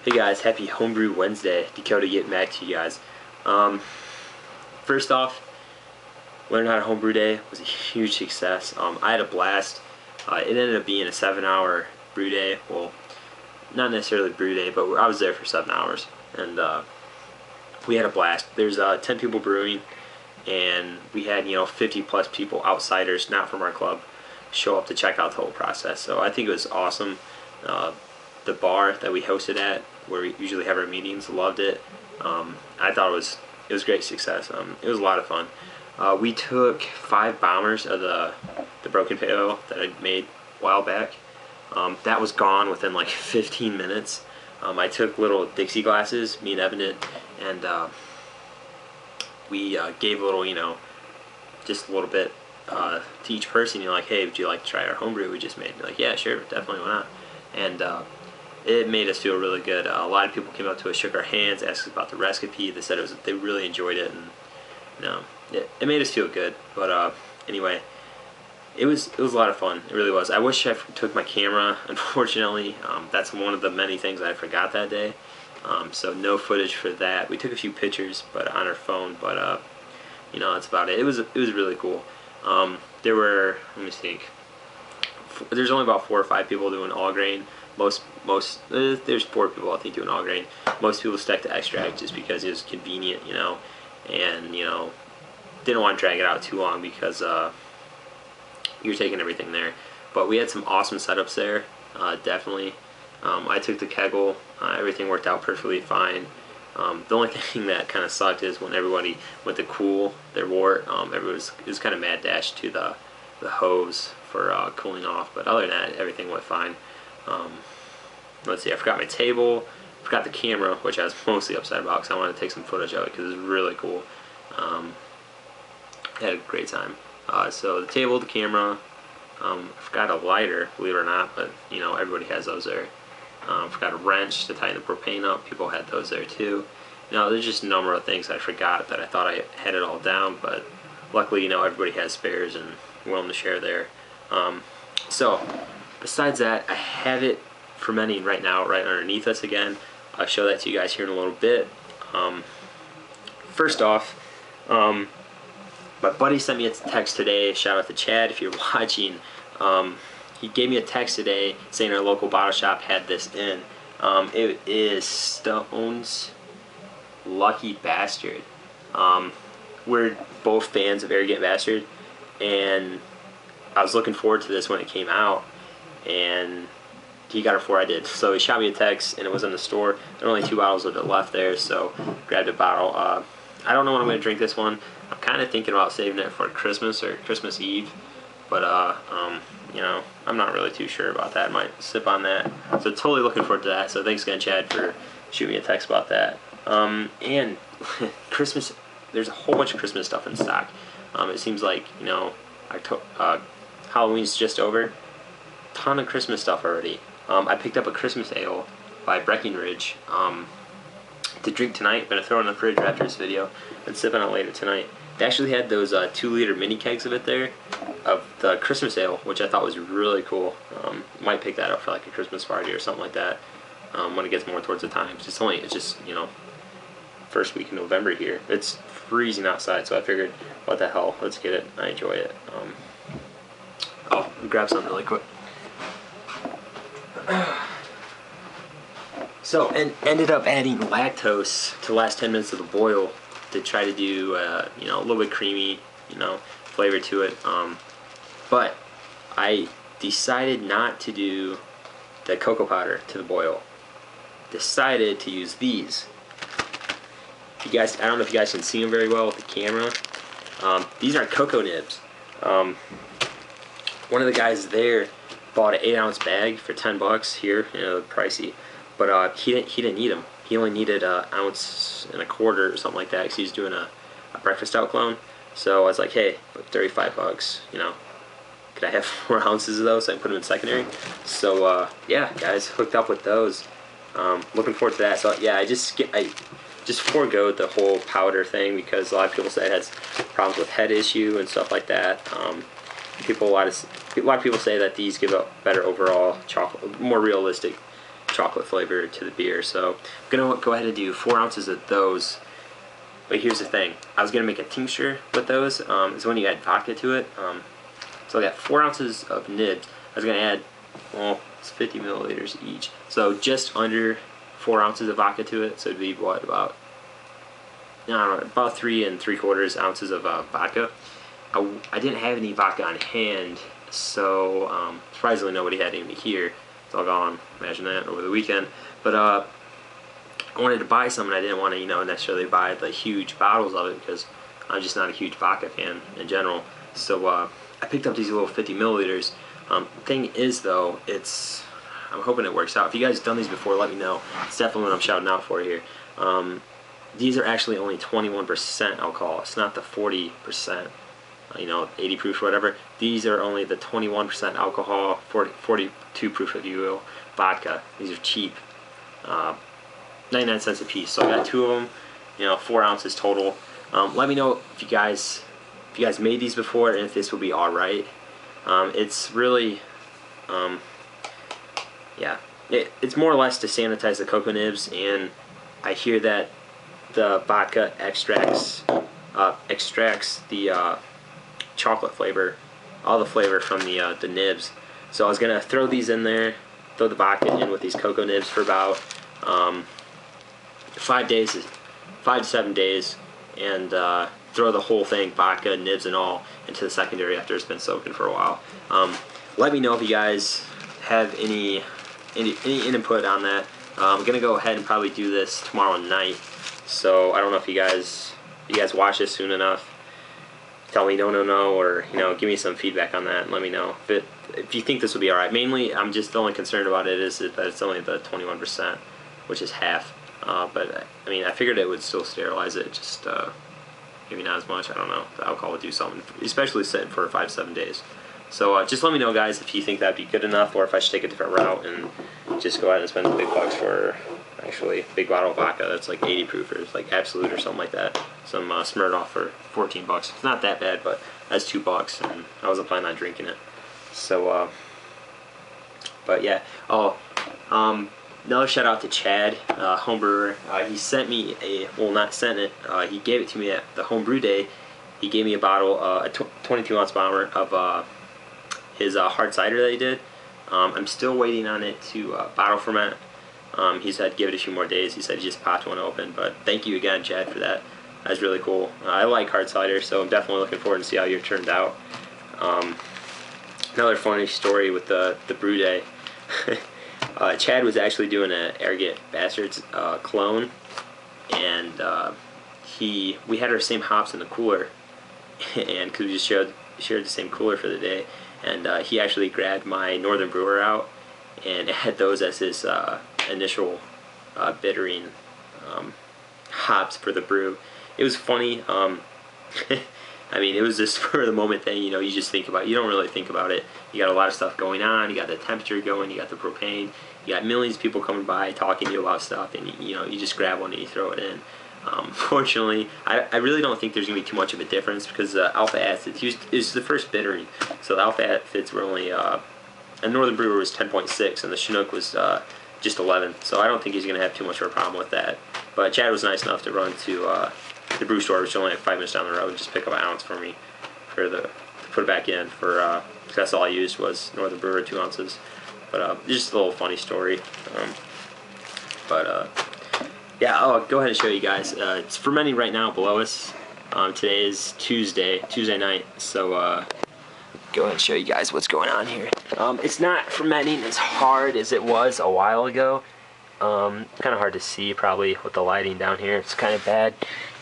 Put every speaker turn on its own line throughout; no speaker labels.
Hey guys, happy Homebrew Wednesday. Dakota getting back to you guys. First off, learning how to homebrew day was a huge success. I had a blast. It ended up being a 7-hour brew day. Well, not necessarily brew day, but I was there for 7 hours. And we had a blast. There's 10 people brewing, and we had 50 plus people, outsiders, not from our club, show up to check out the whole process. So I think it was awesome. The bar that we hosted at, where we usually have our meetings, loved it. I thought it was a great success. It was a lot of fun. We took 5 bombers of the broken ale that I made a while back. That was gone within like 15 minutes. I took little Dixie glasses, me and Evan did, and we gave a little, just a little bit to each person. Like, hey, would you like to try our homebrew we just made? Like, yeah, sure, definitely, why not? And it made us feel really good. A lot of people came up to us, shook our hands, asked us about the recipe. They said they really enjoyed it, and it made us feel good. But anyway, it was a lot of fun. It really was. I wish I took my camera. Unfortunately, that's one of the many things I forgot that day. So no footage for that. We took a few pictures, but on our phone. But that's about it. It was really cool. There were, let me think. There's only about 4 or 5 people doing all grain. There's 4 people I think doing all grain. Most people stuck to extract just because it was convenient, and didn't want to drag it out too long because you're taking everything there. But we had some awesome setups there, definitely. I took the kegel. Everything worked out perfectly fine. The only thing that kind of sucked is when everybody went to cool their wort. It was kind of mad dash to the hose for cooling off, but other than that, everything went fine. Let's see, I forgot my table, forgot the camera, which I was mostly upset about because I wanted to take some footage of it because it was really cool. I had a great time. So the table, the camera, I forgot a lighter, believe it or not, but everybody has those there. Forgot a wrench to tighten the propane up. People had those there too. There's just a number of things I forgot that I thought I had it all down, but luckily, everybody has spares and willing to share there. So besides that, I have it fermenting right now, right underneath us again. I'll show that to you guys here in a little bit. First off, my buddy sent me a text today. Shout out to Chad if you're watching. He gave me a text today saying our local bottle shop had this in. It is Stone's Lucky Bastard. We're both fans of Arrogant Bastard, and I was looking forward to this when it came out, and he got it before I did. So he shot me a text, and it was in the store. There were only 2 bottles of it left there, so grabbed a bottle. I don't know when I'm going to drink this one. I'm kind of thinking about saving it for Christmas or Christmas Eve, but I'm not really too sure about that. I might sip on that. So totally looking forward to that. So thanks again, Chad, for shooting me a text about that. And Christmas, there's a whole bunch of Christmas stuff in stock. It seems like, Halloween's just over. Ton of Christmas stuff already. I picked up a Christmas ale by Breckenridge to drink tonight. Gonna throw it in the fridge after this video and sip on it later tonight. They actually had those 2-liter mini kegs of it there, of the Christmas ale, which I thought was really cool. Might pick that up for like a Christmas party or something like that when it gets more towards the time. It's just first week in November here. It's freezing outside, so I figured, what the hell, let's get it. I enjoy it. I'll grab something really quick. So, and ended up adding lactose to the last 10 minutes of the boil to try to do, a little bit creamy, flavor to it. But I decided not to do the cocoa powder to the boil. Decided to use these. I don't know if you guys can see them very well with the camera. These are Cacao Nibs. One of the guys there bought an 8-ounce bag for $10 here, pricey. But he didn't need them. He only needed an 1.25 ounces or something like that because he's doing a breakfast out clone. So I was like, hey, $35, could I have 4 ounces of those so I can put them in secondary? So yeah, guys, hooked up with those. Looking forward to that. So yeah, I just foregoed the whole powder thing because a lot of people say it has problems with head issue and stuff like that. A lot of people say that these give a better overall chocolate, more realistic chocolate flavor to the beer. So I'm gonna go ahead and do 4 ounces of those. But here's the thing: I was gonna make a tincture with those. It's when you add vodka to it. So I got 4 ounces of nibs. I was gonna add, well, it's 50 milliliters each. So just under 4 ounces of vodka to it. So it'd be what, about, I don't know, about 3 3/4 ounces of vodka. I didn't have any vodka on hand, so surprisingly nobody had any here. It's all gone. Imagine that over the weekend. But I wanted to buy some, and I didn't want to, you know, necessarily buy the huge bottles of it because I'm just not a huge vodka fan in general. So I picked up these little 50 milliliters. Thing is, though, I'm hoping it works out. If you guys have done these before, let me know. It's definitely what I'm shouting out for here. These are actually only 21% alcohol. It's not the 40%, you know, 80 proof or whatever. These are only the 21% alcohol, 42 proof, if you will, vodka. These are cheap. 99 cents a piece. So I got 2 of them, you know, 4 ounces total. Let me know if you guys made these before and if this will be all right. It's really, yeah, it's more or less to sanitize the Cacao Nibs, and I hear that the vodka extracts the chocolate flavor, all the flavor from the nibs. So I was gonna throw these in there, throw the vodka in with these Cacao Nibs for about 5 to 7 days, and throw the whole thing, vodka, nibs, and all, into the secondary after it's been soaking for a while. Let me know if you guys have any input on that. I'm gonna go ahead and probably do this tomorrow night. So I don't know if you guys watch this soon enough. Tell me no, or, you know, give me some feedback on that and let me know if you think this will be all right. Mainly, I'm just, the only concern about it is that it's only the 21%, which is half. But I mean, I figured it would still sterilize it, just maybe not as much. I don't know. The alcohol would do something, especially set for 5 to 7 days. So just let me know, guys, if you think that'd be good enough, or if I should take a different route and just go ahead and spend the big bucks for, actually, a big bottle of vodka that's like 80 proof, or it's like Absolute or something like that. Some Smirnoff for 14 bucks. It's not that bad, but that's $2, and I wasn't planning on drinking it. So, but yeah. Oh, another shout out to Chad, homebrewer. He sent me not sent it. He gave it to me at the Homebrew day. He gave me a bottle, a 22 ounce bottle of his hard cider that he did. I'm still waiting on it to bottle ferment. He said give it a few more days. He said he just popped one open. But thank you again, Chad, for that. That's really cool. I like hard cider, so I'm definitely looking forward to see how yours turned out. Another funny story with the brew day. Chad was actually doing an Arrogant Bastards clone, and we had our same hops in the cooler, and because we just shared the same cooler for the day, and he actually grabbed my Northern Brewer out and had those as his initial bittering hops for the brew. It was funny. I mean, it was just for the moment thing, you know, you just think about it. You don't really think about it. You got a lot of stuff going on. You got the temperature going. You got the propane. You got millions of people coming by talking to you about stuff, and you know, you just grab one and you throw it in. Fortunately, I really don't think there's going to be too much of a difference because the alpha acids is the first bittering. So the alpha acids were only, a Northern Brewer was 10.6, and the Chinook was just 11. So I don't think he's going to have too much of a problem with that. But Chad was nice enough to run to the brew store, which is only like 5 minutes down the road, and just pick up an ounce for me to put it back in for, cause that's all I used was Northern Brewer 2 ounces. But just a little funny story. Yeah, I'll go ahead and show you guys. It's fermenting right now below us. Today is Tuesday night, so go ahead and show you guys what's going on here. It's not fermenting as hard as it was a while ago. Kind of hard to see probably with the lighting down here. It's kind of bad.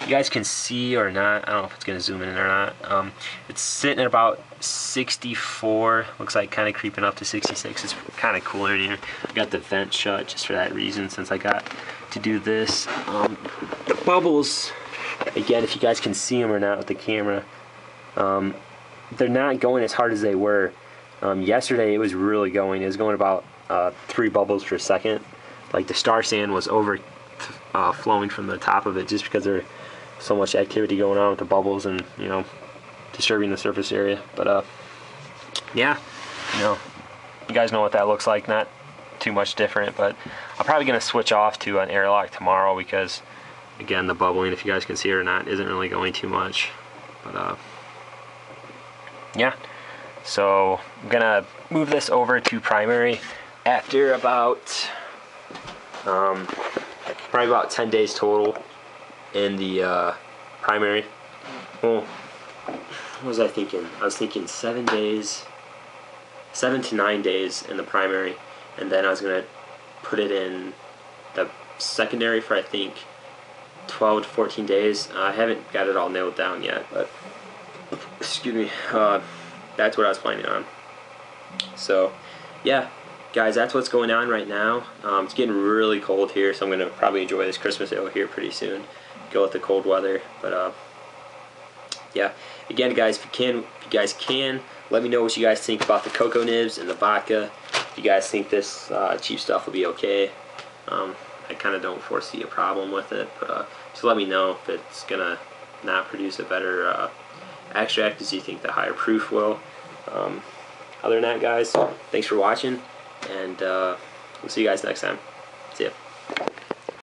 You guys can see or not. I don't know if it's going to zoom in or not. It's sitting at about 64. Looks like kind of creeping up to 66. It's kind of cooler in here. I got the vent shut just for that reason, since I got to do this. The bubbles, again, if you guys can see them or not with the camera, they're not going as hard as they were. Yesterday it was really going. It was going about 3 bubbles per second. Like the star sand was flowing from the top of it just because there's so much activity going on with the bubbles and, you know, disturbing the surface area. But yeah, you know, you guys know what that looks like. Not too much different, but I'm probably going to switch off to an airlock tomorrow because, again, the bubbling, if you guys can see it or not, isn't really going too much. But yeah, so I'm going to move this over to primary after about probably about 10 days total in the primary. Well, what was I thinking? I was thinking 7 days, 7 to 9 days in the primary, and then I was going to put it in the secondary for, I think, 12 to 14 days. I haven't got it all nailed down yet, but excuse me, that's what I was planning on. So yeah, guys, that's what's going on right now. It's getting really cold here, so I'm going to probably enjoy this Christmas ale here pretty soon, go with the cold weather. But yeah, again, guys, if you guys can, let me know what you guys think about the Cacao Nibs and the vodka. If you guys think this cheap stuff will be okay. I kind of don't foresee a problem with it, but just let me know if it's gonna not produce a better extract as you think the higher proof will. Other than that, guys, thanks for watching, and we'll see you guys next time.